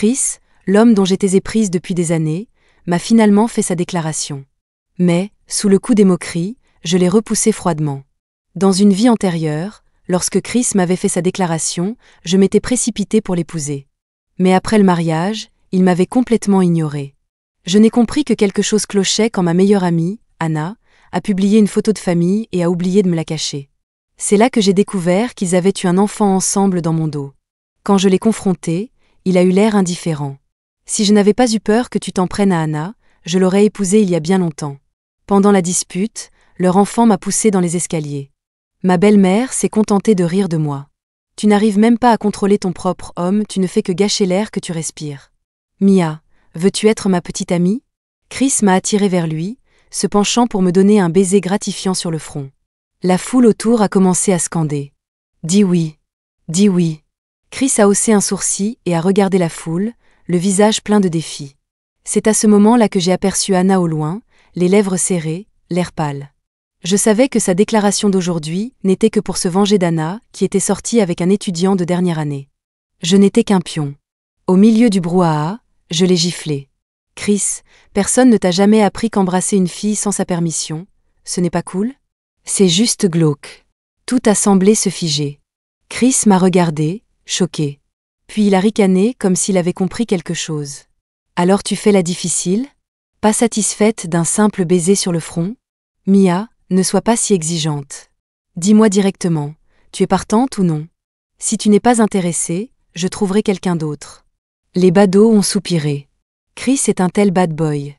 Chris, l'homme dont j'étais éprise depuis des années, m'a finalement fait sa déclaration. Mais, sous le coup des moqueries, je l'ai repoussé froidement. Dans une vie antérieure, lorsque Chris m'avait fait sa déclaration, je m'étais précipitée pour l'épouser. Mais après le mariage, il m'avait complètement ignorée. Je n'ai compris que quelque chose clochait quand ma meilleure amie, Anna, a publié une photo de famille et a oublié de me la cacher. C'est là que j'ai découvert qu'ils avaient eu un enfant ensemble dans mon dos. Quand je l'ai confronté, il a eu l'air indifférent. Si je n'avais pas eu peur que tu t'en prennes à Anna, je l'aurais épousée il y a bien longtemps. Pendant la dispute, leur enfant m'a poussée dans les escaliers. Ma belle-mère s'est contentée de rire de moi. Tu n'arrives même pas à contrôler ton propre homme, tu ne fais que gâcher l'air que tu respires. Mia, veux-tu être ma petite amie? Chris m'a attirée vers lui, se penchant pour me donner un baiser gratifiant sur le front. La foule autour a commencé à scander. Dis oui. Dis oui. Chris a haussé un sourcil et a regardé la foule, le visage plein de défi. C'est à ce moment-là que j'ai aperçu Anna au loin, les lèvres serrées, l'air pâle. Je savais que sa déclaration d'aujourd'hui n'était que pour se venger d'Anna, qui était sortie avec un étudiant de dernière année. Je n'étais qu'un pion. Au milieu du brouhaha, je l'ai giflé. Chris, personne ne t'a jamais appris qu'embrasser une fille sans sa permission, ce n'est pas cool? C'est juste glauque. Tout a semblé se figer. Chris m'a regardé, choqué. Puis il a ricané comme s'il avait compris quelque chose. Alors tu fais la difficile? Pas satisfaite d'un simple baiser sur le front? Mia, ne sois pas si exigeante. Dis-moi directement, tu es partante ou non? Si tu n'es pas intéressée, je trouverai quelqu'un d'autre. Les badauds ont soupiré. Chris est un tel bad boy.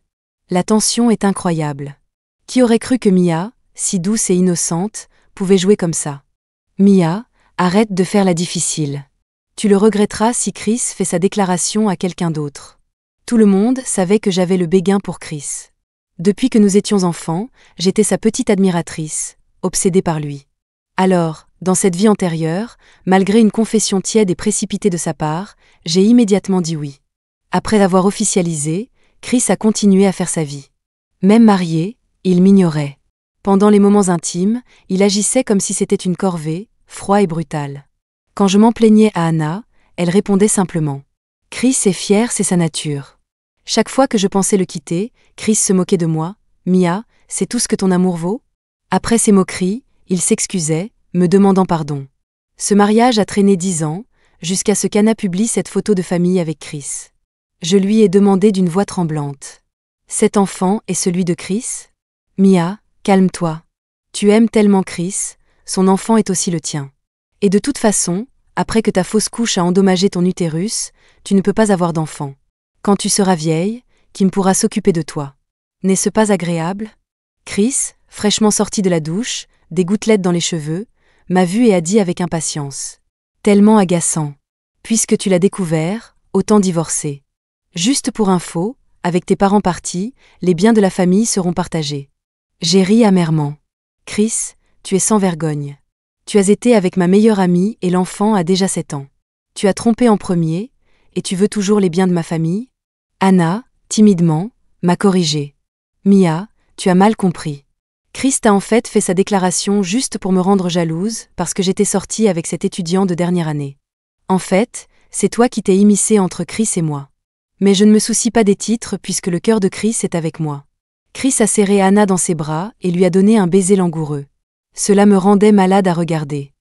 La tension est incroyable. Qui aurait cru que Mia, si douce et innocente, pouvait jouer comme ça? Mia, arrête de faire la difficile. Tu le regretteras si Chris fait sa déclaration à quelqu'un d'autre. Tout le monde savait que j'avais le béguin pour Chris. Depuis que nous étions enfants, j'étais sa petite admiratrice, obsédée par lui. Alors, dans cette vie antérieure, malgré une confession tiède et précipitée de sa part, j'ai immédiatement dit oui. Après avoir officialisé, Chris a continué à faire sa vie. Même marié, il m'ignorait. Pendant les moments intimes, il agissait comme si c'était une corvée, froid et brutal. Quand je m'en plaignais à Anna, elle répondait simplement. Chris est fier, c'est sa nature. Chaque fois que je pensais le quitter, Chris se moquait de moi. Mia, c'est tout ce que ton amour vaut? Après ces moqueries, il s'excusait, me demandant pardon. Ce mariage a traîné 10 ans, jusqu'à ce qu'Anna publie cette photo de famille avec Chris. Je lui ai demandé d'une voix tremblante. Cet enfant est celui de Chris? Mia, calme-toi. Tu aimes tellement Chris, son enfant est aussi le tien. Et de toute façon, après que ta fausse couche a endommagé ton utérus, tu ne peux pas avoir d'enfant. Quand tu seras vieille, qui me pourra s'occuper de toi? N'est-ce pas agréable? Chris, fraîchement sorti de la douche, des gouttelettes dans les cheveux, m'a vu et a dit avec impatience. Tellement agaçant. Puisque tu l'as découvert, autant divorcer. Juste pour info, avec tes parents partis, les biens de la famille seront partagés. J'ai ri amèrement. Chris, tu es sans vergogne. Tu as été avec ma meilleure amie et l'enfant a déjà 7 ans. Tu as trompé en premier, et tu veux toujours les biens de ma famille? Anna, timidement, m'a corrigé. Mia, tu as mal compris. Chris t'a en fait fait sa déclaration juste pour me rendre jalouse parce que j'étais sortie avec cet étudiant de dernière année. En fait, c'est toi qui t'es immiscée entre Chris et moi. Mais je ne me soucie pas des titres puisque le cœur de Chris est avec moi. Chris a serré Anna dans ses bras et lui a donné un baiser langoureux. Cela me rendait malade à regarder.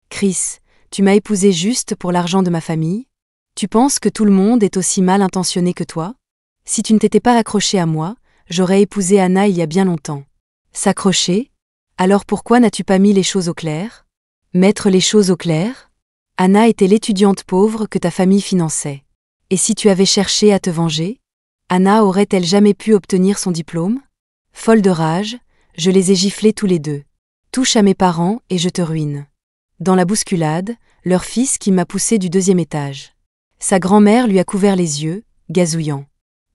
Chris, tu m'as épousée juste pour l'argent de ma famille? Tu penses que tout le monde est aussi mal intentionné que toi? Si tu ne t'étais pas accroché à moi, j'aurais épousé Anna il y a bien longtemps. S'accrocher? Alors pourquoi n'as-tu pas mis les choses au clair? Mettre les choses au clair? Anna était l'étudiante pauvre que ta famille finançait. Et si tu avais cherché à te venger? Anna aurait-elle jamais pu obtenir son diplôme? Folle de rage, je les ai giflés tous les deux. Touche à mes parents et je te ruine. Dans la bousculade, leur fils qui m'a poussé du 2e étage. Sa grand-mère lui a couvert les yeux, gazouillant.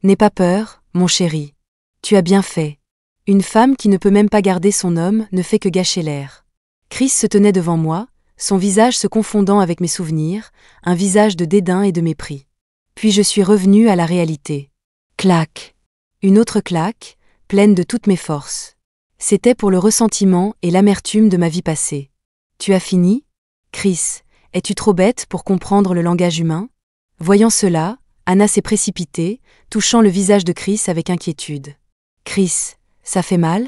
N'aie pas peur, mon chéri. Tu as bien fait. Une femme qui ne peut même pas garder son homme ne fait que gâcher l'air. Chris se tenait devant moi, son visage se confondant avec mes souvenirs, un visage de dédain et de mépris. Puis je suis revenue à la réalité. Clac. Une autre claque, pleine de toutes mes forces. C'était pour le ressentiment et l'amertume de ma vie passée. Tu as fini? Chris, es-tu trop bête pour comprendre le langage humain? Voyant cela, Anna s'est précipitée, touchant le visage de Chris avec inquiétude. Chris, ça fait mal?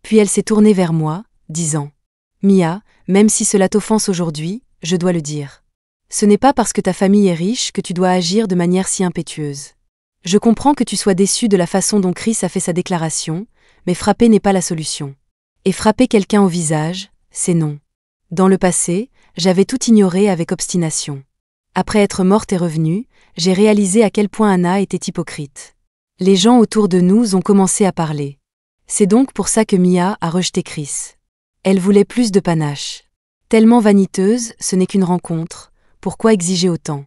Puis elle s'est tournée vers moi, disant: Mia, même si cela t'offense aujourd'hui, je dois le dire. Ce n'est pas parce que ta famille est riche que tu dois agir de manière si impétueuse. Je comprends que tu sois déçu de la façon dont Chris a fait sa déclaration, mais frapper n'est pas la solution. Et frapper quelqu'un au visage, c'est non. Dans le passé, j'avais tout ignoré avec obstination. Après être morte et revenue, j'ai réalisé à quel point Anna était hypocrite. Les gens autour de nous ont commencé à parler. C'est donc pour ça que Mia a rejeté Chris. Elle voulait plus de panache. Tellement vaniteuse, ce n'est qu'une rencontre, pourquoi exiger autant?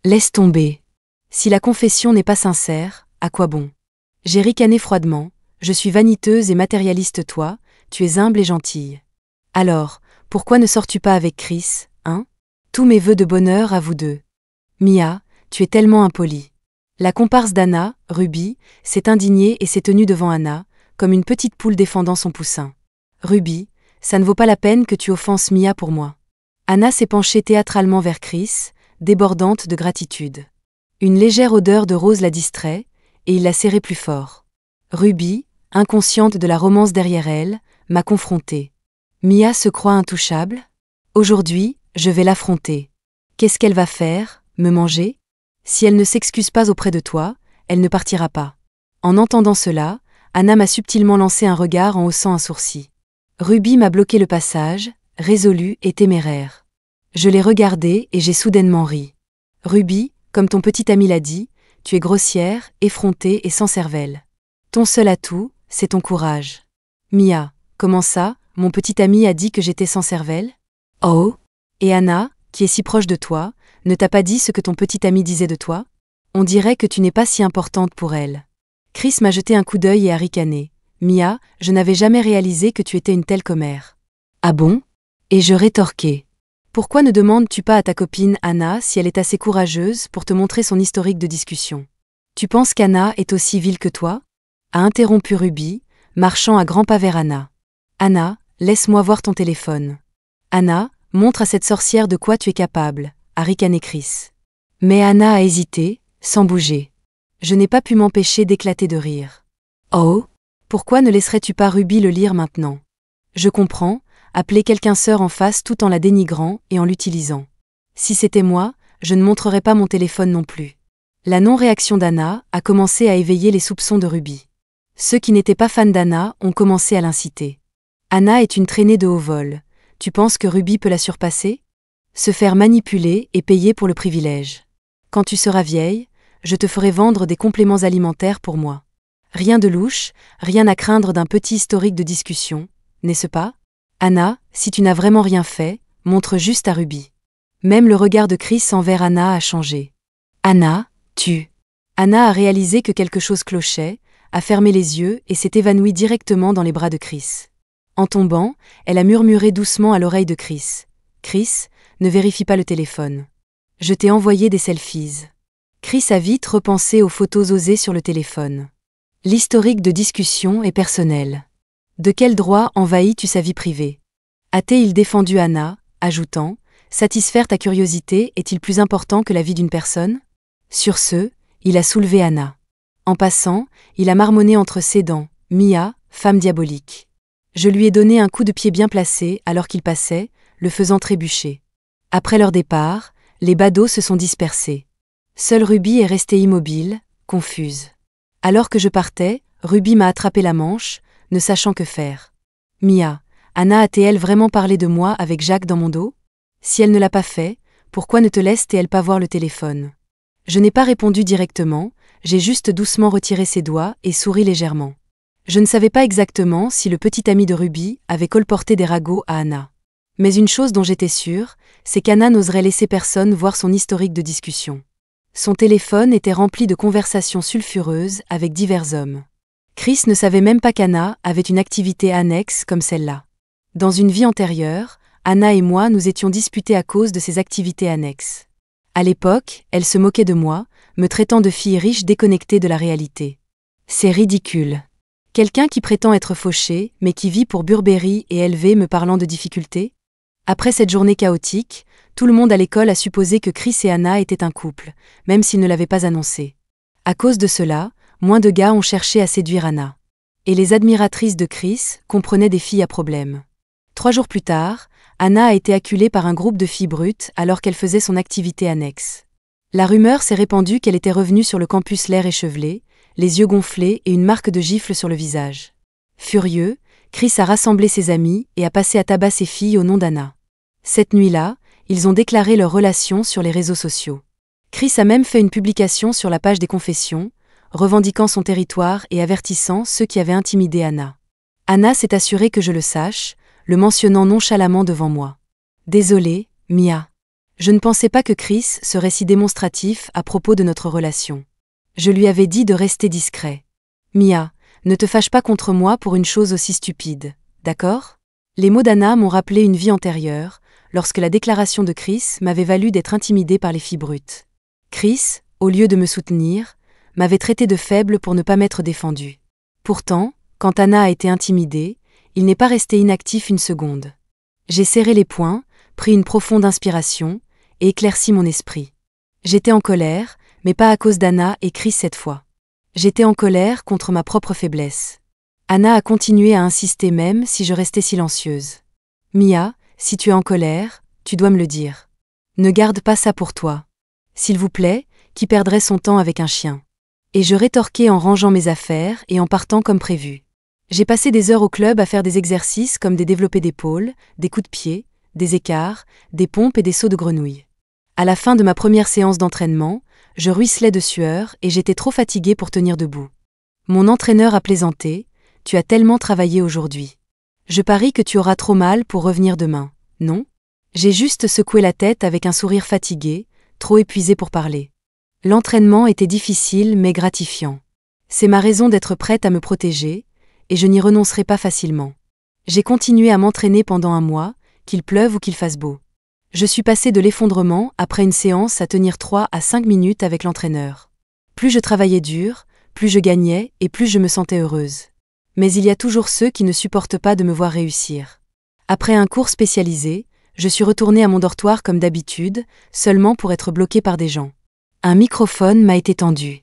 Laisse tomber. Si la confession n'est pas sincère, à quoi bon? J'ai ricané froidement, je suis vaniteuse et matérialiste toi, tu es humble et gentille. Alors, pourquoi ne sors-tu pas avec Chris, hein? Tous mes vœux de bonheur à vous deux. Mia, tu es tellement impolie. La comparse d'Anna, Ruby, s'est indignée et s'est tenue devant Anna, comme une petite poule défendant son poussin. Ruby, ça ne vaut pas la peine que tu offenses Mia pour moi. Anna s'est penchée théâtralement vers Chris, débordante de gratitude. Une légère odeur de rose la distrait, et il l'a serrée plus fort. Ruby, inconsciente de la romance derrière elle, m'a confrontée. Mia se croit intouchable? Aujourd'hui, je vais l'affronter. Qu'est-ce qu'elle va faire, me manger? Si elle ne s'excuse pas auprès de toi, elle ne partira pas. En entendant cela, Anna m'a subtilement lancé un regard en haussant un sourcil. Ruby m'a bloqué le passage, résolue et téméraire. Je l'ai regardée et j'ai soudainement ri. Ruby, comme ton petit ami l'a dit, tu es grossière, effrontée et sans cervelle. Ton seul atout, c'est ton courage. Mia, comment ça, mon petit ami a dit que j'étais sans cervelle? Oh? Et Anna, qui est si proche de toi, ne t'a pas dit ce que ton petit ami disait de toi? On dirait que tu n'es pas si importante pour elle. Chris m'a jeté un coup d'œil et a ricané. Mia, je n'avais jamais réalisé que tu étais une telle commère. Ah bon? Et je rétorquai. Pourquoi ne demandes-tu pas à ta copine Anna si elle est assez courageuse pour te montrer son historique de discussion? Tu penses qu'Anna est aussi vile que toi? A interrompu Ruby, marchant à grands pas vers Anna. Anna, laisse-moi voir ton téléphone. Anna, montre à cette sorcière de quoi tu es capable, a ricané Chris. Mais Anna a hésité, sans bouger. Je n'ai pas pu m'empêcher d'éclater de rire. Oh? Pourquoi ne laisserais-tu pas Ruby le lire maintenant? Je comprends, appeler quelqu'un sœur en face tout en la dénigrant et en l'utilisant. Si c'était moi, je ne montrerais pas mon téléphone non plus. La non-réaction d'Anna a commencé à éveiller les soupçons de Ruby. Ceux qui n'étaient pas fans d'Anna ont commencé à l'inciter. Anna est une traînée de haut vol. Tu penses que Ruby peut la surpasser? Se faire manipuler et payer pour le privilège. Quand tu seras vieille, je te ferai vendre des compléments alimentaires pour moi. Rien de louche, rien à craindre d'un petit historique de discussion, n'est-ce pas? Anna, si tu n'as vraiment rien fait, montre juste à Ruby. Même le regard de Chris envers Anna a changé. Anna, tu... Anna a réalisé que quelque chose clochait, a fermé les yeux et s'est évanouie directement dans les bras de Chris. En tombant, elle a murmuré doucement à l'oreille de Chris. Chris, ne vérifie pas le téléphone. Je t'ai envoyé des selfies. Chris a vite repensé aux photos osées sur le téléphone. L'historique de discussion est personnel. De quel droit envahis-tu sa vie privée? A-t-il défendu Anna, ajoutant « Satisfaire ta curiosité est-il plus important que la vie d'une personne ?» Sur ce, il a soulevé Anna. En passant, il a marmonné entre ses dents « Mia, femme diabolique ». Je lui ai donné un coup de pied bien placé alors qu'il passait, le faisant trébucher. Après leur départ, les badauds se sont dispersés. Seule Ruby est restée immobile, confuse. Alors que je partais, Ruby m'a attrapé la manche, ne sachant que faire. Mia, Anna a-t-elle vraiment parlé de moi avec Jacques dans mon dos? Si elle ne l'a pas fait, pourquoi ne te laisse-t-elle pas voir le téléphone? Je n'ai pas répondu directement, j'ai juste doucement retiré ses doigts et souri légèrement. Je ne savais pas exactement si le petit ami de Ruby avait colporté des ragots à Anna. Mais une chose dont j'étais sûre, c'est qu'Anna n'oserait laisser personne voir son historique de discussion. Son téléphone était rempli de conversations sulfureuses avec divers hommes. Chris ne savait même pas qu'Anna avait une activité annexe comme celle-là. Dans une vie antérieure, Anna et moi nous étions disputés à cause de ces activités annexes. À l'époque, elle se moquait de moi, me traitant de fille riche déconnectée de la réalité. C'est ridicule. Quelqu'un qui prétend être fauché, mais qui vit pour Burberry et élevé me parlant de difficultés? Après cette journée chaotique, Tout le monde à l'école a supposé que Chris et Anna étaient un couple, même s'ils ne l'avaient pas annoncé. À cause de cela, moins de gars ont cherché à séduire Anna. Et les admiratrices de Chris comprenaient des filles à problème. 3 jours plus tard, Anna a été acculée par un groupe de filles brutes alors qu'elle faisait son activité annexe. La rumeur s'est répandue qu'elle était revenue sur le campus l'air échevelé, les yeux gonflés et une marque de gifle sur le visage. Furieux, Chris a rassemblé ses amis et a passé à tabac ses filles au nom d'Anna. Cette nuit-là, ils ont déclaré leur relation sur les réseaux sociaux. Chris a même fait une publication sur la page des confessions, revendiquant son territoire et avertissant ceux qui avaient intimidé Anna. Anna s'est assurée que je le sache, le mentionnant nonchalamment devant moi. Désolée, Mia. Je ne pensais pas que Chris serait si démonstratif à propos de notre relation. Je lui avais dit de rester discret. Mia, ne te fâche pas contre moi pour une chose aussi stupide, d'accord ? Les mots d'Anna m'ont rappelé une vie antérieure, lorsque la déclaration de Chris m'avait valu d'être intimidée par les filles brutes. Chris, au lieu de me soutenir, m'avait traité de faible pour ne pas m'être défendue. Pourtant, quand Anna a été intimidée, il n'est pas resté inactif une seconde. J'ai serré les poings, pris une profonde inspiration, et éclairci mon esprit. J'étais en colère, mais pas à cause d'Anna et Chris cette fois. J'étais en colère contre ma propre faiblesse. Anna a continué à insister même si je restais silencieuse. Mia, si tu es en colère, tu dois me le dire. Ne garde pas ça pour toi. S'il vous plaît, qui perdrait son temps avec un chien ? Et je rétorquai en rangeant mes affaires et en partant comme prévu. J'ai passé des heures au club à faire des exercices comme des développés d'épaules, des coups de pied, des écarts, des pompes et des sauts de grenouille. À la fin de ma première séance d'entraînement, je ruisselais de sueur et j'étais trop fatiguée pour tenir debout. Mon entraîneur a plaisanté, « Tu as tellement travaillé aujourd'hui. Je parie que tu auras trop mal pour revenir demain, non ?» J'ai juste secoué la tête avec un sourire fatigué, trop épuisé pour parler. L'entraînement était difficile mais gratifiant. C'est ma raison d'être prête à me protéger, et je n'y renoncerai pas facilement. J'ai continué à m'entraîner pendant un mois, qu'il pleuve ou qu'il fasse beau. Je suis passée de l'effondrement après une séance à tenir 3 à 5 minutes avec l'entraîneur. Plus je travaillais dur, plus je gagnais et plus je me sentais heureuse. Mais il y a toujours ceux qui ne supportent pas de me voir réussir. Après un cours spécialisé, je suis retournée à mon dortoir comme d'habitude, seulement pour être bloquée par des gens. Un microphone m'a été tendu.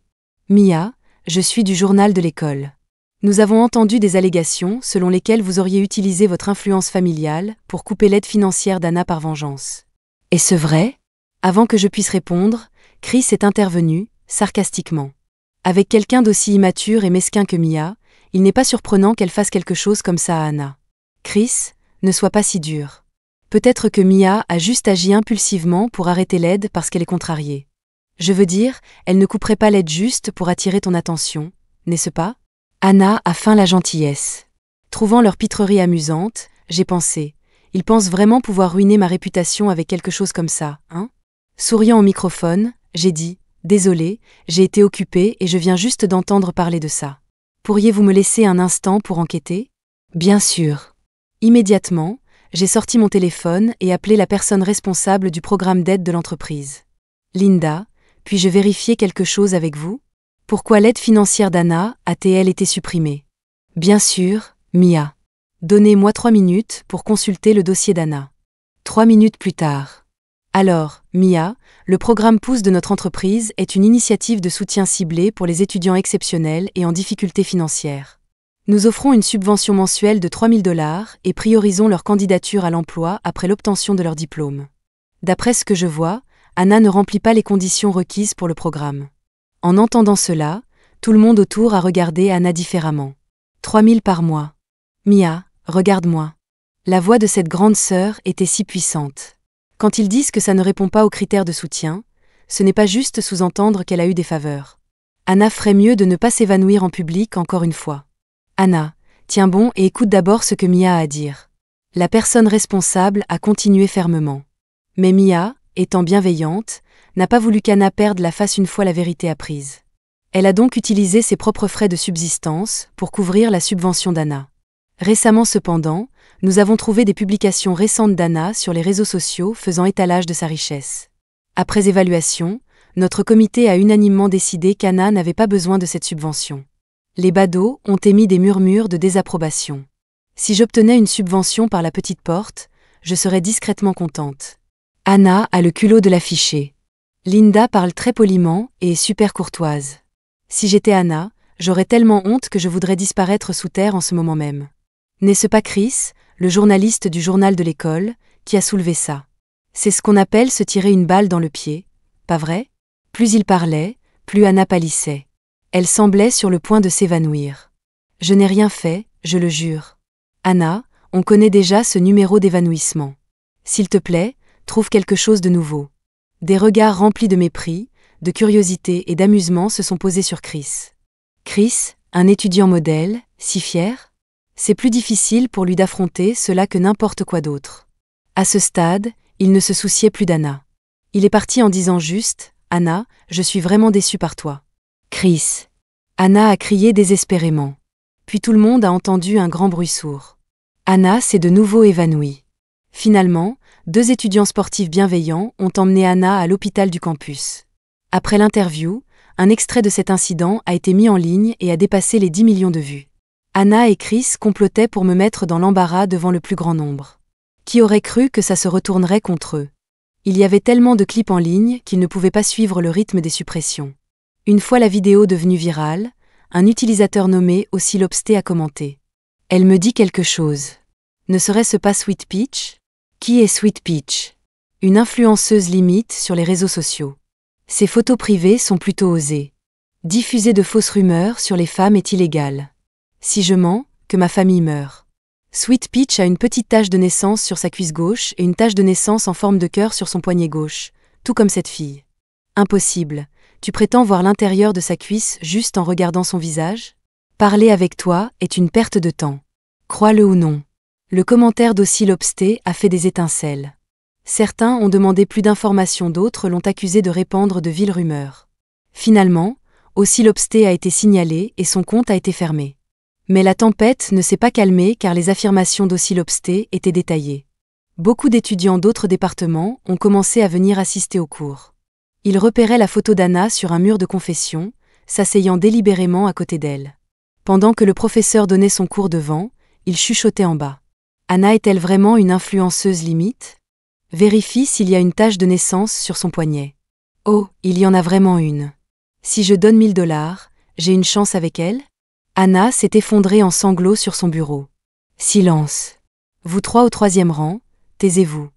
Mia, je suis du journal de l'école. Nous avons entendu des allégations selon lesquelles vous auriez utilisé votre influence familiale pour couper l'aide financière d'Anna par vengeance. Est-ce vrai ? Avant que je puisse répondre, Chris est intervenu, sarcastiquement. Avec quelqu'un d'aussi immature et mesquin que Mia, il n'est pas surprenant qu'elle fasse quelque chose comme ça à Anna. Chris, ne sois pas si dur. Peut-être que Mia a juste agi impulsivement pour arrêter l'aide parce qu'elle est contrariée. Je veux dire, elle ne couperait pas l'aide juste pour attirer ton attention, n'est-ce pas ? Anna a feint la gentillesse. Trouvant leur pitrerie amusante, j'ai pensé, ils pensent vraiment pouvoir ruiner ma réputation avec quelque chose comme ça, hein ? Souriant au microphone, j'ai dit, désolé, j'ai été occupée et je viens juste d'entendre parler de ça. Pourriez-vous me laisser un instant pour enquêter ? Bien sûr. Immédiatement, j'ai sorti mon téléphone et appelé la personne responsable du programme d'aide de l'entreprise. Linda, puis-je vérifier quelque chose avec vous ? Pourquoi l'aide financière d'Anna a-t-elle été supprimée ? Bien sûr, Mia. Donnez-moi 3 minutes pour consulter le dossier d'Anna. 3 minutes plus tard. Alors, Mia, le programme Pouce de notre entreprise est une initiative de soutien ciblé pour les étudiants exceptionnels et en difficulté financière. Nous offrons une subvention mensuelle de 3 000 $ et priorisons leur candidature à l'emploi après l'obtention de leur diplôme. D'après ce que je vois, Anna ne remplit pas les conditions requises pour le programme. En entendant cela, tout le monde autour a regardé Anna différemment. 3 000 par mois. Mia, regarde-moi. La voix de cette grande sœur était si puissante. Quand ils disent que ça ne répond pas aux critères de soutien, ce n'est pas juste sous-entendre qu'elle a eu des faveurs. Anna ferait mieux de ne pas s'évanouir en public encore une fois. Anna, tiens bon et écoute d'abord ce que Mia a à dire. La personne responsable a continué fermement. Mais Mia, étant bienveillante, n'a pas voulu qu'Anna perde la face une fois la vérité apprise. Elle a donc utilisé ses propres frais de subsistance pour couvrir la subvention d'Anna. Récemment cependant, nous avons trouvé des publications récentes d'Anna sur les réseaux sociaux faisant étalage de sa richesse. Après évaluation, notre comité a unanimement décidé qu'Anna n'avait pas besoin de cette subvention. Les badauds ont émis des murmures de désapprobation. Si j'obtenais une subvention par la petite porte, je serais discrètement contente. Anna a le culot de l'afficher. Linda parle très poliment et est super courtoise. Si j'étais Anna, j'aurais tellement honte que je voudrais disparaître sous terre en ce moment même. N'est-ce pas Chris, le journaliste du journal de l'école, qui a soulevé ça? C'est ce qu'on appelle se tirer une balle dans le pied, pas vrai? Plus il parlait, plus Anna pâlissait. Elle semblait sur le point de s'évanouir. Je n'ai rien fait, je le jure. Anna, on connaît déjà ce numéro d'évanouissement. S'il te plaît, trouve quelque chose de nouveau. Des regards remplis de mépris, de curiosité et d'amusement se sont posés sur Chris. Chris, un étudiant modèle, si fier? C'est plus difficile pour lui d'affronter cela que n'importe quoi d'autre. À ce stade, il ne se souciait plus d'Anna. Il est parti en disant juste « Anna, je suis vraiment déçu par toi. » Chris. Anna a crié désespérément. Puis tout le monde a entendu un grand bruit sourd. Anna s'est de nouveau évanouie. Finalement, 2 étudiants sportifs bienveillants ont emmené Anna à l'hôpital du campus. Après l'interview, un extrait de cet incident a été mis en ligne et a dépassé les 10 millions de vues. Anna et Chris complotaient pour me mettre dans l'embarras devant le plus grand nombre. Qui aurait cru que ça se retournerait contre eux? Il y avait tellement de clips en ligne qu'ils ne pouvaient pas suivre le rythme des suppressions. Une fois la vidéo devenue virale, un utilisateur nommé aussi Lobster a commenté. Elle me dit quelque chose. Ne serait-ce pas Sweet Peach? Qui est Sweet Peach? Une influenceuse limite sur les réseaux sociaux. Ses photos privées sont plutôt osées. Diffuser de fausses rumeurs sur les femmes est illégal. Si je mens, que ma famille meure. Sweet Peach a une petite tache de naissance sur sa cuisse gauche et une tache de naissance en forme de cœur sur son poignet gauche, tout comme cette fille. Impossible. Tu prétends voir l'intérieur de sa cuisse juste en regardant son visage? Parler avec toi est une perte de temps. Crois-le ou non. Le commentaire d'Ossie Lobster a fait des étincelles. Certains ont demandé plus d'informations, d'autres l'ont accusé de répandre de viles rumeurs. Finalement, Ossie Lobster a été signalé et son compte a été fermé. Mais la tempête ne s'est pas calmée car les affirmations d'Ossie Lobster étaient détaillées. Beaucoup d'étudiants d'autres départements ont commencé à venir assister aux cours. Ils repéraient la photo d'Anna sur un mur de confession, s'asseyant délibérément à côté d'elle. Pendant que le professeur donnait son cours devant, il chuchotait en bas. Anna est-elle vraiment une influenceuse limite? Vérifie s'il y a une tache de naissance sur son poignet. Oh, il y en a vraiment une. Si je donne 1000 $, j'ai une chance avec elle? Anna s'est effondrée en sanglots sur son bureau. Silence. Vous 3 au 3e rang, taisez-vous.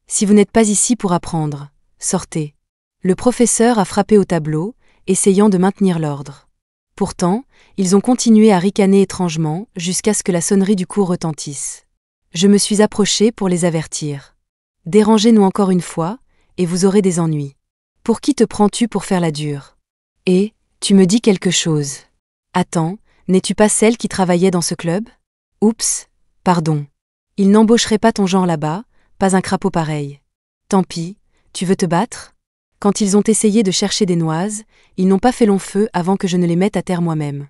Si vous n'êtes pas ici pour apprendre, sortez. Le professeur a frappé au tableau, essayant de maintenir l'ordre. Pourtant, ils ont continué à ricaner étrangement jusqu'à ce que la sonnerie du cours retentisse. Je me suis approchée pour les avertir. Dérangez-nous encore une fois, et vous aurez des ennuis. Pour qui te prends-tu pour faire la dure? Et, tu me dis quelque chose. Attends, n'es-tu pas celle qui travaillait dans ce club? Oups, pardon. Ils n'embaucheraient pas ton genre là-bas, pas un crapaud pareil. Tant pis, tu veux te battre? Quand ils ont essayé de chercher des noises, ils n'ont pas fait long feu avant que je ne les mette à terre moi-même.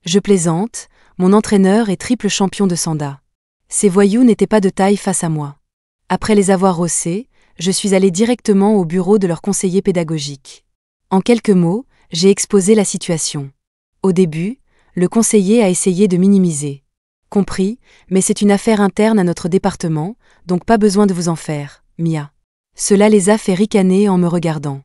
Je plaisante, mon entraîneur est triple champion de Sanda. Ces voyous n'étaient pas de taille face à moi. Après les avoir rossés, je suis allée directement au bureau de leur conseiller pédagogique. En quelques mots, j'ai exposé la situation. Au début, le conseiller a essayé de minimiser. Compris, mais c'est une affaire interne à notre département, donc pas besoin de vous en faire, Mia. Cela les a fait ricaner en me regardant.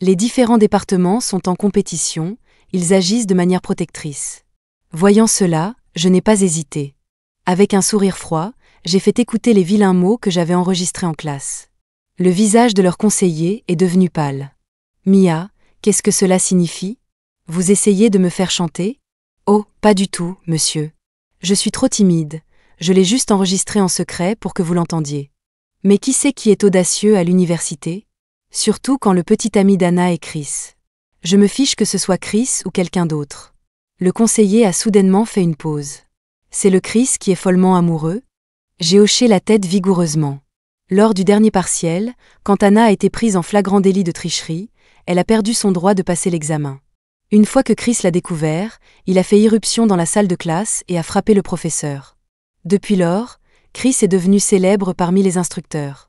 Les différents départements sont en compétition, ils agissent de manière protectrice. Voyant cela, je n'ai pas hésité. Avec un sourire froid, j'ai fait écouter les vilains mots que j'avais enregistrés en classe. Le visage de leur conseiller est devenu pâle. Mia, qu'est-ce que cela signifie? Vous essayez de me faire chanter? Oh, pas du tout, monsieur. Je suis trop timide, je l'ai juste enregistré en secret pour que vous l'entendiez. Mais qui c'est qui est audacieux à l'université? Surtout quand le petit ami d'Anna est Chris. Je me fiche que ce soit Chris ou quelqu'un d'autre. Le conseiller a soudainement fait une pause. C'est le Chris qui est follement amoureux? J'ai hoché la tête vigoureusement. Lors du dernier partiel, quand Anna a été prise en flagrant délit de tricherie, elle a perdu son droit de passer l'examen. Une fois que Chris l'a découvert, il a fait irruption dans la salle de classe et a frappé le professeur. Depuis lors, Chris est devenu célèbre parmi les instructeurs.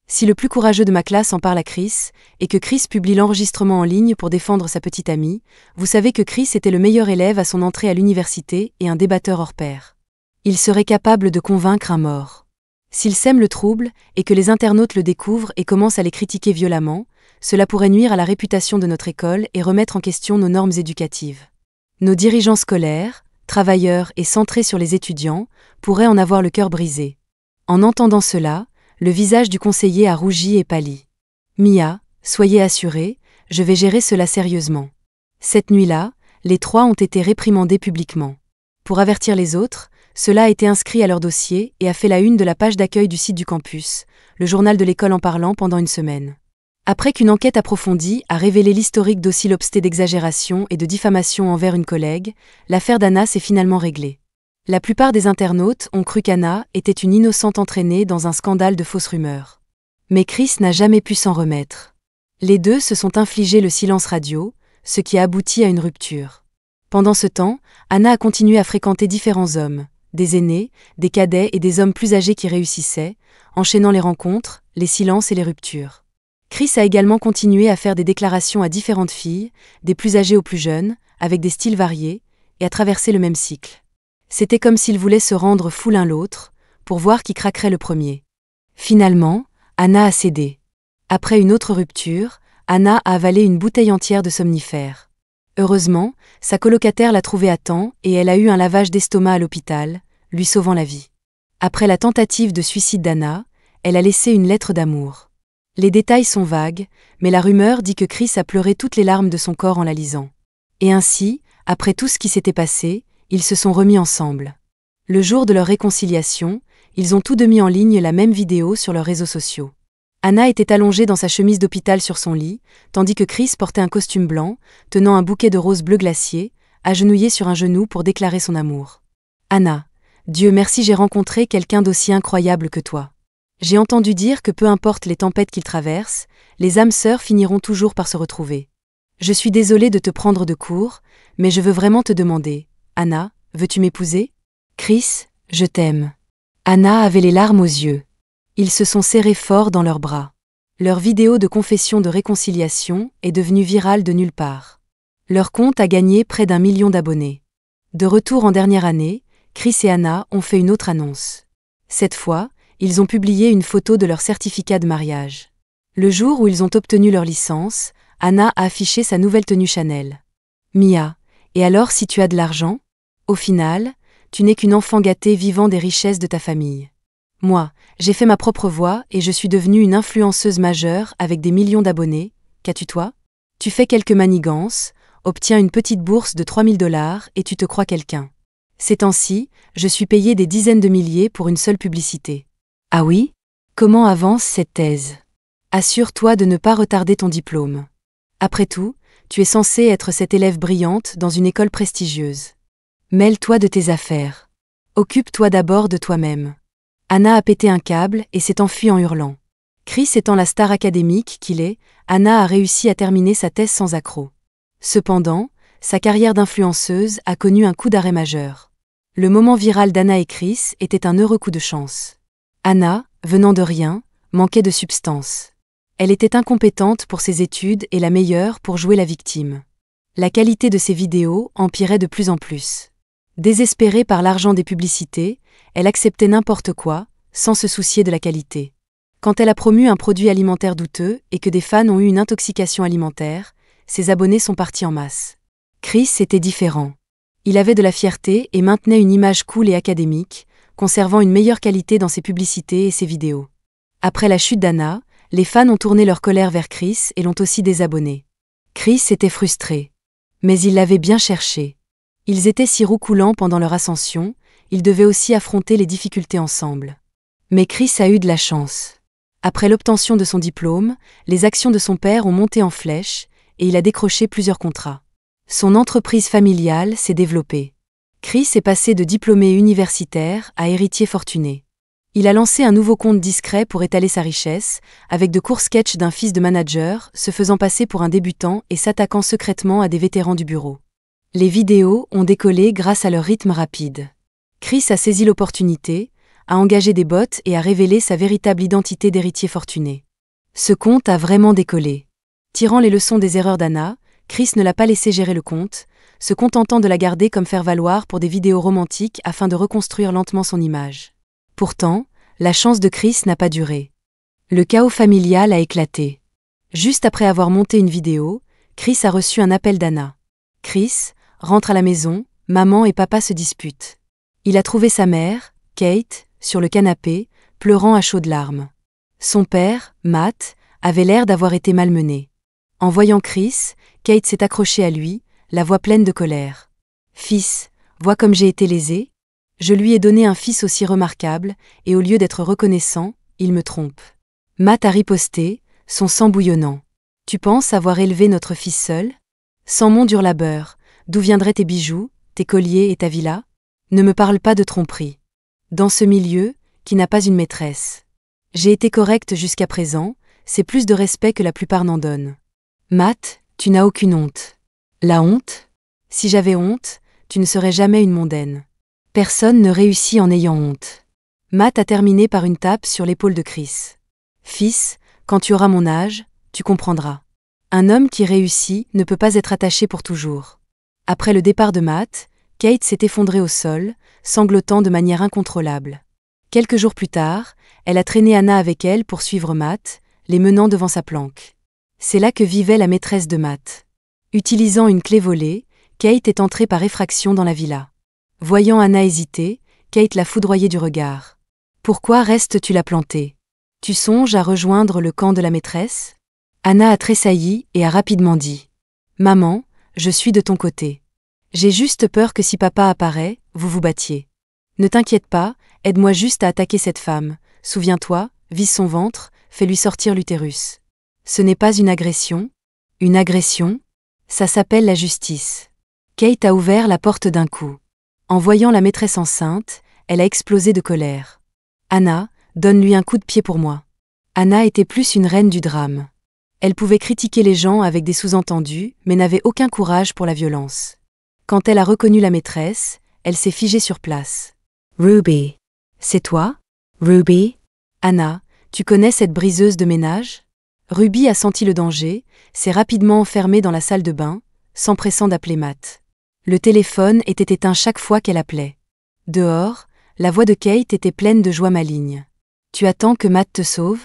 Si le plus courageux de ma classe en parle à Chris, et que Chris publie l'enregistrement en ligne pour défendre sa petite amie, vous savez que Chris était le meilleur élève à son entrée à l'université et un débatteur hors pair. Il serait capable de convaincre un mort. S'il sème le trouble et que les internautes le découvrent et commencent à les critiquer violemment, cela pourrait nuire à la réputation de notre école et remettre en question nos normes éducatives. Nos dirigeants scolaires, travailleurs et centrés sur les étudiants, pourraient en avoir le cœur brisé. En entendant cela, le visage du conseiller a rougi et pâli. Mia, soyez assurée, je vais gérer cela sérieusement. Cette nuit-là, les trois ont été réprimandés publiquement. Pour avertir les autres, cela a été inscrit à leur dossier et a fait la une de la page d'accueil du site du campus, le journal de l'école en parlant pendant une semaine. Après qu'une enquête approfondie a révélé l'historique d'oscillopsté d'exagération et de diffamation envers une collègue, l'affaire d'Anna s'est finalement réglée. La plupart des internautes ont cru qu'Anna était une innocente entraînée dans un scandale de fausses rumeurs. Mais Chris n'a jamais pu s'en remettre. Les deux se sont infligés le silence radio, ce qui a abouti à une rupture. Pendant ce temps, Anna a continué à fréquenter différents hommes, des aînés, des cadets et des hommes plus âgés qui réussissaient, enchaînant les rencontres, les silences et les ruptures. Chris a également continué à faire des déclarations à différentes filles, des plus âgées aux plus jeunes, avec des styles variés, et à traverser le même cycle. C'était comme s'ils voulaient se rendre fou l'un l'autre, pour voir qui craquerait le premier. Finalement, Anna a cédé. Après une autre rupture, Anna a avalé une bouteille entière de somnifères. Heureusement, sa colocataire l'a trouvée à temps et elle a eu un lavage d'estomac à l'hôpital, lui sauvant la vie. Après la tentative de suicide d'Anna, elle a laissé une lettre d'amour. Les détails sont vagues, mais la rumeur dit que Chris a pleuré toutes les larmes de son corps en la lisant. Et ainsi, après tout ce qui s'était passé, ils se sont remis ensemble. Le jour de leur réconciliation, ils ont tous deux mis en ligne la même vidéo sur leurs réseaux sociaux. Anna était allongée dans sa chemise d'hôpital sur son lit, tandis que Chris portait un costume blanc, tenant un bouquet de roses bleu glacier, agenouillé sur un genou pour déclarer son amour. Anna, Dieu merci, j'ai rencontré quelqu'un d'aussi incroyable que toi. J'ai entendu dire que peu importe les tempêtes qu'ils traversent, les âmes sœurs finiront toujours par se retrouver. Je suis désolée de te prendre de court, mais je veux vraiment te demander, Anna, veux-tu m'épouser? Chris, je t'aime. Anna avait les larmes aux yeux. Ils se sont serrés fort dans leurs bras. Leur vidéo de confession de réconciliation est devenue virale de nulle part. Leur compte a gagné près d'1 million d'abonnés. De retour en dernière année, Chris et Anna ont fait une autre annonce. Cette fois, ils ont publié une photo de leur certificat de mariage. Le jour où ils ont obtenu leur licence, Anna a affiché sa nouvelle tenue Chanel. Mia, et alors si tu as de l'argent? Au final, tu n'es qu'une enfant gâtée vivant des richesses de ta famille. Moi, j'ai fait ma propre voie et je suis devenue une influenceuse majeure avec des millions d'abonnés. Qu'as-tu toi? Tu fais quelques manigances, obtiens une petite bourse de 3 000 $ et tu te crois quelqu'un. Ces temps-ci, je suis payée des dizaines de milliers pour une seule publicité. Ah oui? Comment avance cette thèse? Assure-toi de ne pas retarder ton diplôme. Après tout, tu es censée être cette élève brillante dans une école prestigieuse. Mêle-toi de tes affaires. Occupe-toi d'abord de toi-même. Anna a pété un câble et s'est enfuie en hurlant. Chris étant la star académique qu'il est, Anna a réussi à terminer sa thèse sans accroc. Cependant, sa carrière d'influenceuse a connu un coup d'arrêt majeur. Le moment viral d'Anna et Chris était un heureux coup de chance. Anna, venant de rien, manquait de substance. Elle était incompétente pour ses études et la meilleure pour jouer la victime. La qualité de ses vidéos empirait de plus en plus. Désespérée par l'argent des publicités, elle acceptait n'importe quoi, sans se soucier de la qualité. Quand elle a promu un produit alimentaire douteux et que des fans ont eu une intoxication alimentaire, ses abonnés sont partis en masse. Chris était différent. Il avait de la fierté et maintenait une image cool et académique, conservant une meilleure qualité dans ses publicités et ses vidéos. Après la chute d'Anna, les fans ont tourné leur colère vers Chris et l'ont aussi désabonné. Chris était frustré. Mais il l'avait bien cherché. Ils étaient si roucoulants pendant leur ascension, ils devaient aussi affronter les difficultés ensemble. Mais Chris a eu de la chance. Après l'obtention de son diplôme, les actions de son père ont monté en flèche et il a décroché plusieurs contrats. Son entreprise familiale s'est développée. Chris est passé de diplômé universitaire à héritier fortuné. Il a lancé un nouveau compte discret pour étaler sa richesse, avec de courts sketchs d'un fils de manager se faisant passer pour un débutant et s'attaquant secrètement à des vétérans du bureau. Les vidéos ont décollé grâce à leur rythme rapide. Chris a saisi l'opportunité, a engagé des bots et a révélé sa véritable identité d'héritier fortuné. Ce compte a vraiment décollé. Tirant les leçons des erreurs d'Anna, Chris ne l'a pas laissé gérer le compte, se contentant de la garder comme faire-valoir pour des vidéos romantiques afin de reconstruire lentement son image. Pourtant, La chance de Chris n'a pas duré. Le chaos familial a éclaté. Juste après avoir monté une vidéo, Chris a reçu un appel d'Anna. Chris rentre à la maison, maman et papa se disputent. Il a trouvé sa mère, Kate, sur le canapé, pleurant à chaudes larmes. Son père, Matt, avait l'air d'avoir été malmené. En voyant Chris, Kate s'est accrochée à lui, la voix pleine de colère. « Fils, vois comme j'ai été lésée. Je lui ai donné un fils aussi remarquable, et au lieu d'être reconnaissant, il me trompe. » Matt a riposté, son sang bouillonnant. « Tu penses avoir élevé notre fils seul? Sans mon dur labeur, d'où viendraient tes bijoux, tes colliers et ta villa? Ne me parle pas de tromperie. Dans ce milieu, qui n'a pas une maîtresse. J'ai été correcte jusqu'à présent, c'est plus de respect que la plupart n'en donnent. Matt, tu n'as aucune honte. La honte? Si j'avais honte, tu ne serais jamais une mondaine. Personne ne réussit en ayant honte. » Matt a terminé par une tape sur l'épaule de Chris. « Fils, quand tu auras mon âge, tu comprendras. Un homme qui réussit ne peut pas être attaché pour toujours. » Après le départ de Matt, Kate s'est effondrée au sol, sanglotant de manière incontrôlable. Quelques jours plus tard, elle a traîné Anna avec elle pour suivre Matt, les menant devant sa planque. C'est là que vivait la maîtresse de Matt. Utilisant une clé volée, Kate est entrée par effraction dans la villa. Voyant Anna hésiter, Kate l'a foudroyée du regard. « Pourquoi restes-tu là plantée? Tu songes à rejoindre le camp de la maîtresse ?» Anna a tressailli et a rapidement dit « Maman, je suis de ton côté. J'ai juste peur que si papa apparaît, vous vous battiez. Ne t'inquiète pas, aide-moi juste à attaquer cette femme. Souviens-toi, vise son ventre, fais-lui sortir l'utérus. Ce n'est pas une agression? Une agression? Ça s'appelle la justice. » Kate a ouvert la porte d'un coup. En voyant la maîtresse enceinte, elle a explosé de colère. « Anna, donne-lui un coup de pied pour moi. » Anna était plus une reine du drame. Elle pouvait critiquer les gens avec des sous-entendus, mais n'avait aucun courage pour la violence. Quand elle a reconnu la maîtresse, elle s'est figée sur place. « Ruby. C'est toi? Ruby? Anna, tu connais cette briseuse de ménage? » Ruby a senti le danger, s'est rapidement enfermée dans la salle de bain, s'empressant d'appeler Matt. Le téléphone était éteint chaque fois qu'elle appelait. Dehors, la voix de Kate était pleine de joie maligne. « Tu attends que Matt te sauve?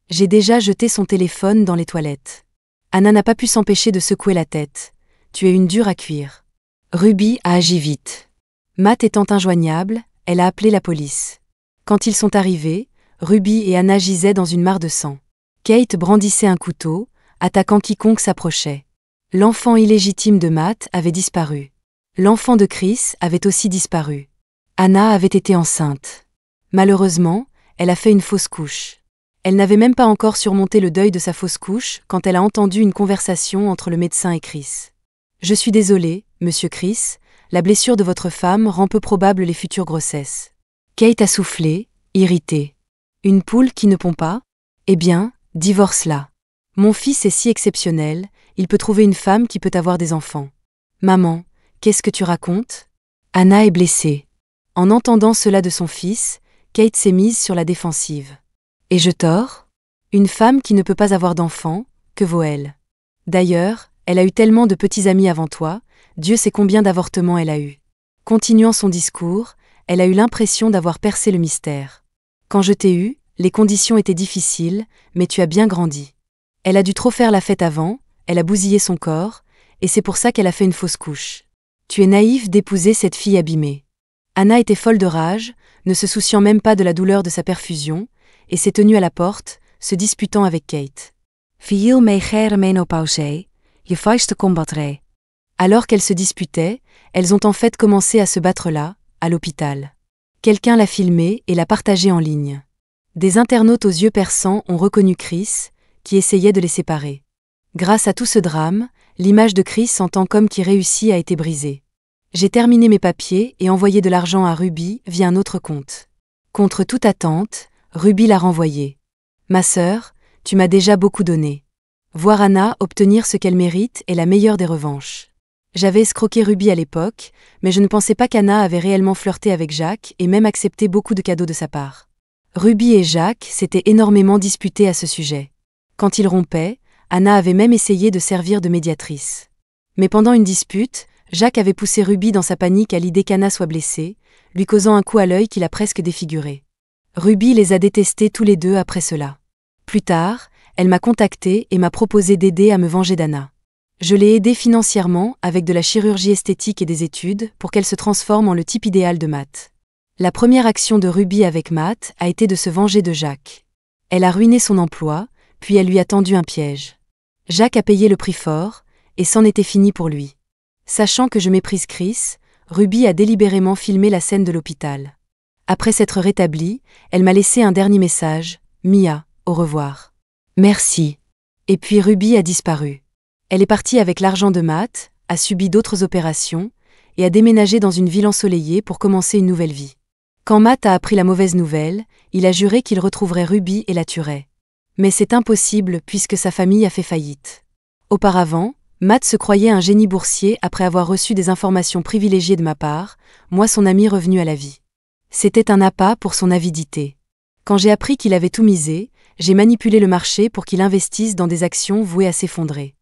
J'ai déjà jeté son téléphone dans les toilettes. » Anna n'a pas pu s'empêcher de secouer la tête. « Tu es une dure à cuire. » Ruby a agi vite. Matt étant injoignable, elle a appelé la police. Quand ils sont arrivés, Ruby et Anna gisaient dans une mare de sang. Kate brandissait un couteau, attaquant quiconque s'approchait. L'enfant illégitime de Matt avait disparu. L'enfant de Chris avait aussi disparu. Anna avait été enceinte. Malheureusement, elle a fait une fausse couche. Elle n'avait même pas encore surmonté le deuil de sa fausse couche quand elle a entendu une conversation entre le médecin et Chris. « Je suis désolée, monsieur Chris, la blessure de votre femme rend peu probable les futures grossesses. » Kate a soufflé, irritée. « Une poule qui ne pond pas? Eh bien, divorce-la. Mon fils est si exceptionnel, il peut trouver une femme qui peut avoir des enfants. » « Maman, qu'est-ce que tu racontes? » Anna est blessée. En entendant cela de son fils, Kate s'est mise sur la défensive. « Et je tort? Une femme qui ne peut pas avoir d'enfants, que vaut-elle? D'ailleurs, elle a eu tellement de petits amis avant toi, Dieu sait combien d'avortements elle a eu. » Continuant son discours, elle a eu l'impression d'avoir percé le mystère. « Quand je t'ai eu, les conditions étaient difficiles, mais tu as bien grandi. Elle a dû trop faire la fête avant, elle a bousillé son corps, et c'est pour ça qu'elle a fait une fausse couche. Tu es naïf d'épouser cette fille abîmée. » Anna était folle de rage, ne se souciant même pas de la douleur de sa perfusion, et s'est tenue à la porte, se disputant avec Kate. Viel me gere menopause, je feiste combattrei. Alors qu'elles se disputaient, elles ont en fait commencé à se battre là, à l'hôpital. Quelqu'un l'a filmé et l'a partagé en ligne. Des internautes aux yeux perçants ont reconnu Chris, qui essayait de les séparer. Grâce à tout ce drame, l'image de Chris en tant qu'homme qui réussit a été brisée. J'ai terminé mes papiers et envoyé de l'argent à Ruby via un autre compte. Contre toute attente, Ruby l'a renvoyé. « Ma sœur, tu m'as déjà beaucoup donné. Voir Anna obtenir ce qu'elle mérite est la meilleure des revanches. J'avais escroqué Ruby à l'époque, mais je ne pensais pas qu'Anna avait réellement flirté avec Jacques et même accepté beaucoup de cadeaux de sa part. » Ruby et Jacques s'étaient énormément disputés à ce sujet. Quand ils rompaient, Anna avait même essayé de servir de médiatrice. Mais pendant une dispute, Jacques avait poussé Ruby dans sa panique à l'idée qu'Anna soit blessée, lui causant un coup à l'œil qui l'a presque défigurée. Ruby les a détestés tous les deux après cela. Plus tard, elle m'a contacté et m'a proposé d'aider à me venger d'Anna. Je l'ai aidée financièrement avec de la chirurgie esthétique et des études pour qu'elle se transforme en le type idéal de Matt. La première action de Ruby avec Matt a été de se venger de Jacques. Elle a ruiné son emploi, puis elle lui a tendu un piège. Jacques a payé le prix fort, et c'en était fini pour lui. Sachant que je méprise Chris, Ruby a délibérément filmé la scène de l'hôpital. Après s'être rétablie, elle m'a laissé un dernier message, « Mia, au revoir. » Merci. Et puis Ruby a disparu. Elle est partie avec l'argent de Matt, a subi d'autres opérations, et a déménagé dans une ville ensoleillée pour commencer une nouvelle vie. Quand Matt a appris la mauvaise nouvelle, il a juré qu'il retrouverait Ruby et la tuerait. Mais c'est impossible puisque sa famille a fait faillite. Auparavant, Matt se croyait un génie boursier après avoir reçu des informations privilégiées de ma part, moi son ami revenu à la vie. C'était un appât pour son avidité. Quand j'ai appris qu'il avait tout misé, j'ai manipulé le marché pour qu'il investisse dans des actions vouées à s'effondrer.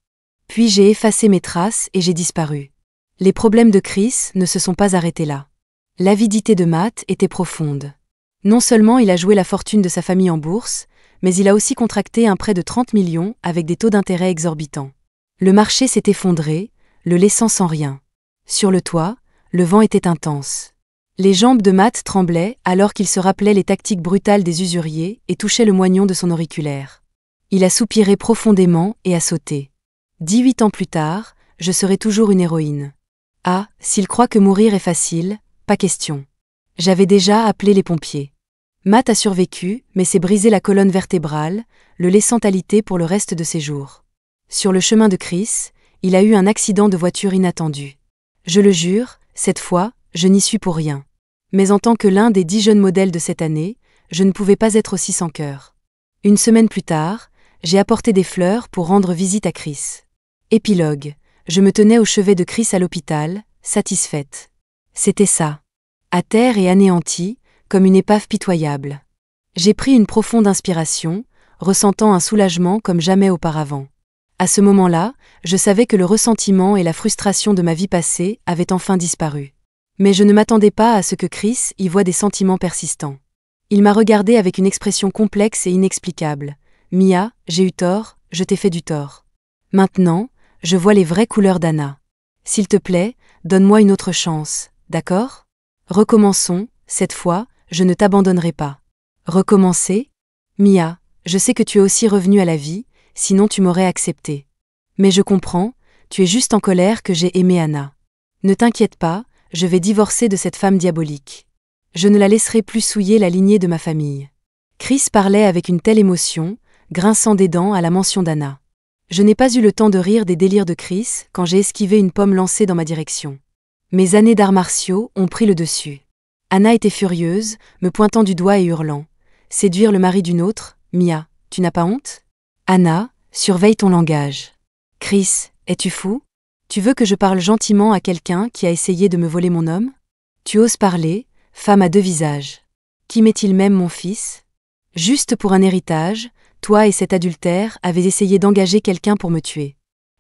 Puis j'ai effacé mes traces et j'ai disparu. Les problèmes de Chris ne se sont pas arrêtés là. L'avidité de Matt était profonde. Non seulement il a joué la fortune de sa famille en bourse, mais il a aussi contracté un prêt de 30 millions avec des taux d'intérêt exorbitants. Le marché s'est effondré, le laissant sans rien. Sur le toit, le vent était intense. Les jambes de Matt tremblaient alors qu'il se rappelait les tactiques brutales des usuriers et touchait le moignon de son auriculaire. Il a soupiré profondément et a sauté. 18 ans plus tard, je serai toujours une héroïne. Ah, s'il croit que mourir est facile, pas question. J'avais déjà appelé les pompiers. Matt a survécu, mais s'est brisé la colonne vertébrale, le laissant alité pour le reste de ses jours. Sur le chemin de Chris, il a eu un accident de voiture inattendu. Je le jure, cette fois, je n'y suis pour rien. Mais en tant que l'un des 10 jeunes modèles de cette année, je ne pouvais pas être aussi sans cœur. Une semaine plus tard, j'ai apporté des fleurs pour rendre visite à Chris. Épilogue. Je me tenais au chevet de Chris à l'hôpital, satisfaite. C'était ça. À terre et anéanti, comme une épave pitoyable. J'ai pris une profonde inspiration, ressentant un soulagement comme jamais auparavant. À ce moment-là, je savais que le ressentiment et la frustration de ma vie passée avaient enfin disparu. Mais je ne m'attendais pas à ce que Chris y voie des sentiments persistants. Il m'a regardé avec une expression complexe et inexplicable. « Mia, j'ai eu tort, je t'ai fait du tort. Maintenant, je vois les vraies couleurs d'Anna. S'il te plaît, donne-moi une autre chance, d'accord ? Recommençons, cette fois, je ne t'abandonnerai pas. » Recommencer ? Mia, je sais que tu es aussi revenue à la vie, sinon tu m'aurais accepté. Mais je comprends, tu es juste en colère que j'ai aimé Anna. Ne t'inquiète pas, je vais divorcer de cette femme diabolique. Je ne la laisserai plus souiller la lignée de ma famille. Chris parlait avec une telle émotion, grinçant des dents à la mention d'Anna. Je n'ai pas eu le temps de rire des délires de Chris quand j'ai esquivé une pomme lancée dans ma direction. Mes années d'arts martiaux ont pris le dessus. Anna était furieuse, me pointant du doigt et hurlant. « Séduire le mari d'une autre, Mia, tu n'as pas honte ? Anna, surveille ton langage. Chris, es-tu fou ? Tu veux que je parle gentiment à quelqu'un qui a essayé de me voler mon homme ? Tu oses parler, femme à deux visages. Qui m'est-il même mon fils ? Juste pour un héritage, toi et cet adultère avez essayé d'engager quelqu'un pour me tuer.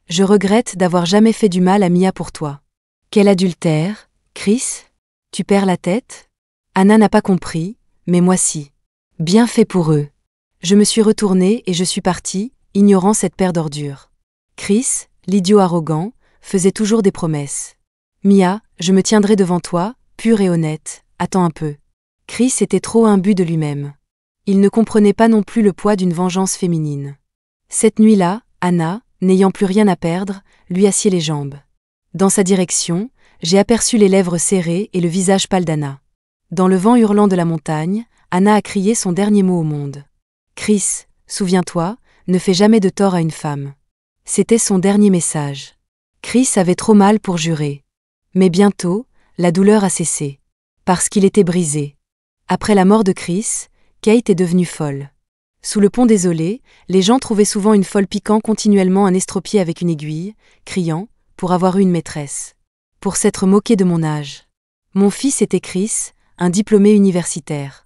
Je regrette d'avoir jamais fait du mal à Mia pour toi. Quel adultère, Chris ? Tu perds la tête ? Anna n'a pas compris, mais moi si. Bien fait pour eux. Je me suis retournée et je suis partie, ignorant cette paire d'ordures. Chris, l'idiot arrogant, faisait toujours des promesses. Mia, je me tiendrai devant toi, pure et honnête, attends un peu. Chris était trop imbu de lui-même. Il ne comprenait pas non plus le poids d'une vengeance féminine. Cette nuit-là, Anna, n'ayant plus rien à perdre, lui assied les jambes. Dans sa direction, j'ai aperçu les lèvres serrées et le visage pâle d'Anna. Dans le vent hurlant de la montagne, Anna a crié son dernier mot au monde. Chris, souviens-toi, ne fais jamais de tort à une femme. C'était son dernier message. Chris avait trop mal pour jurer. Mais bientôt, la douleur a cessé. Parce qu'il était brisé. Après la mort de Chris, Kate est devenue folle. Sous le pont désolé, les gens trouvaient souvent une folle piquant continuellement un estropié avec une aiguille, criant, pour avoir eu une maîtresse. Pour s'être moqué de mon âge. Mon fils était Chris, un diplômé universitaire.